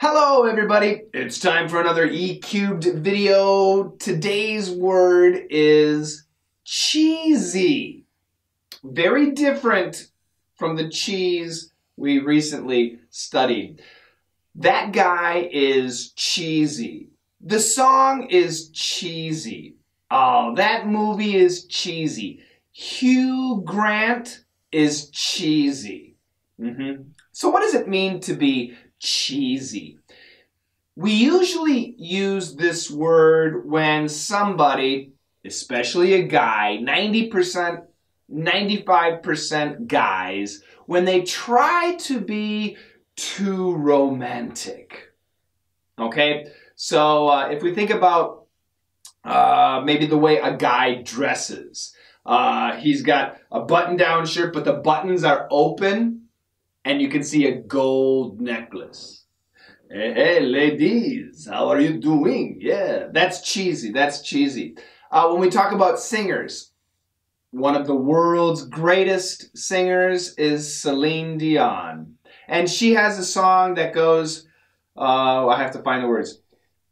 Hello everybody, it's time for another E-Cubed video. Today's word is cheesy. Very different from the cheese we recently studied. That guy is cheesy. The song is cheesy. Oh, that movie is cheesy. Hugh Grant is cheesy. So what does it mean to be cheesy? We usually use this word when somebody, especially a guy, 90%, 95% guys, when they try to be too romantic. Okay? So if we think about maybe the way a guy dresses. He's got a button-down shirt, but the buttons are open, and you can see a gold necklace. Hey, ladies, how are you doing? Yeah, that's cheesy. That's cheesy. When we talk about singers, one of the world's greatest singers is Celine Dion. And she has a song that goes, I have to find the words.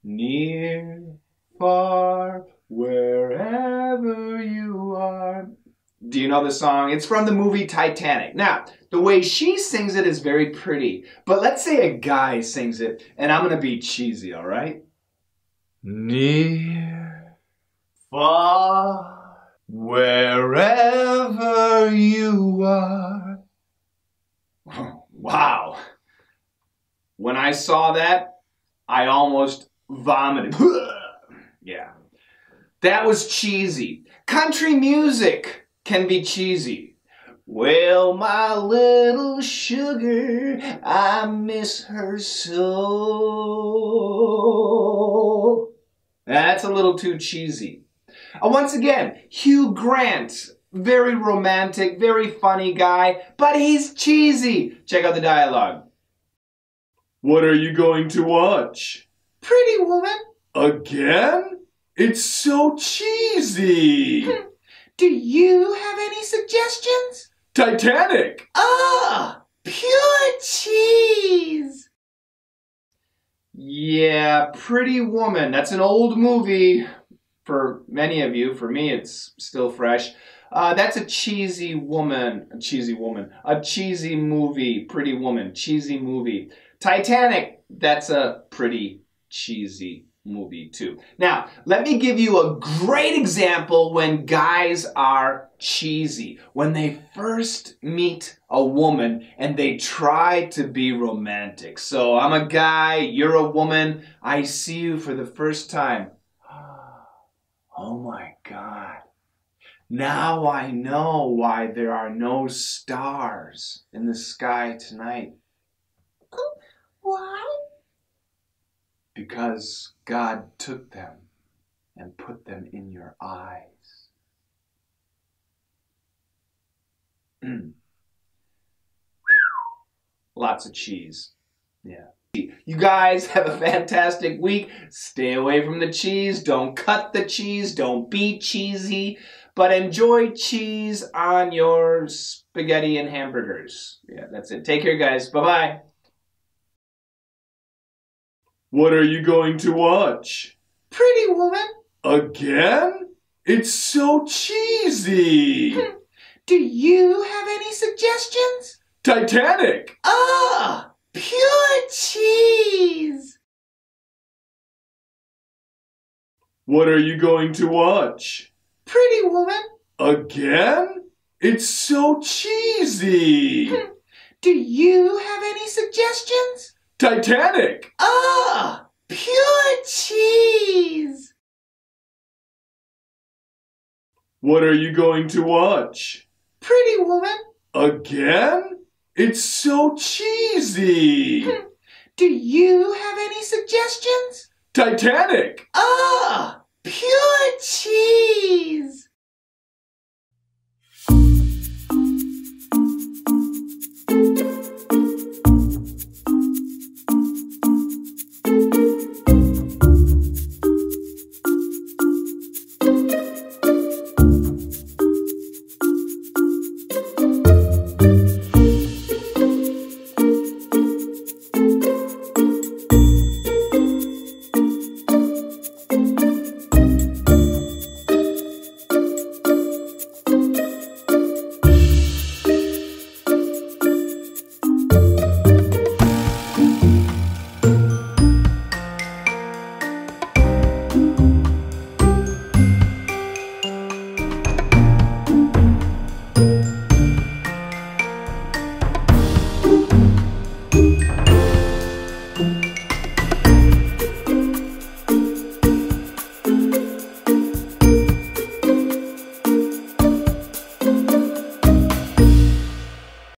Near, far, wherever you are. Do you know the song? It's from the movie Titanic. Now, the way she sings it is very pretty. But let's say a guy sings it, and I'm going to be cheesy, all right? Near, far, wherever you are. Wow. When I saw that, I almost vomited. Yeah. That was cheesy. Country music can be cheesy. Well, my little sugar, I miss her so. That's a little too cheesy. Once again, Hugh Grant, very romantic, very funny guy, but he's cheesy. Check out the dialogue. What are you going to watch? Pretty Woman. Again? It's so cheesy. Do you have any suggestions? Titanic! Ah! Pure cheese! Yeah, Pretty Woman. That's an old movie for many of you. For me, it's still fresh. That's a cheesy woman. A cheesy woman. A cheesy movie. Pretty Woman. Cheesy movie. Titanic. That's a pretty cheesy movie too. Now, let me give you a great example when guys are cheesy. When they first meet a woman and they try to be romantic. So I'm a guy, you're a woman, I see you for the first time. Oh my God. Now I know why there are no stars in the sky tonight. Why? Because God took them and put them in your eyes. Lots of cheese. Yeah. You guys have a fantastic week. Stay away from the cheese. Don't cut the cheese. Don't be cheesy. But enjoy cheese on your spaghetti and hamburgers. Yeah, that's it. Take care, guys. Bye-bye. What are you going to watch? Pretty Woman. Again? It's so cheesy. Do you have any suggestions? Titanic. Ah! Pure cheese. What are you going to watch? Pretty Woman. Again? It's so cheesy. Do you have any suggestions? Titanic! Ah! Pure cheese! What are you going to watch? Pretty Woman. Again? It's so cheesy! Do you have any suggestions? Titanic! Ah! Pure cheese!